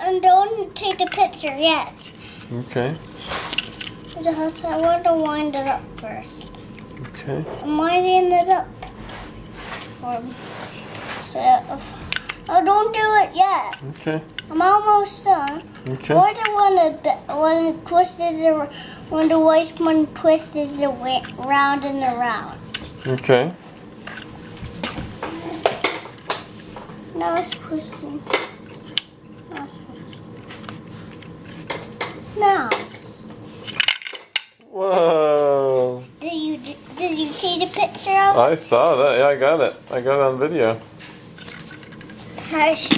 And don't take the picture yet. Okay. I want to wind it up first. Okay. I'm winding it up. Oh, don't do it yet. Okay. I'm almost done. Okay. Or when the white one twisted round and around. Okay. Now it's twisting. Now. Whoa. Did you see the picture of it? I saw that. Yeah, I got it. I got it on video. Hush.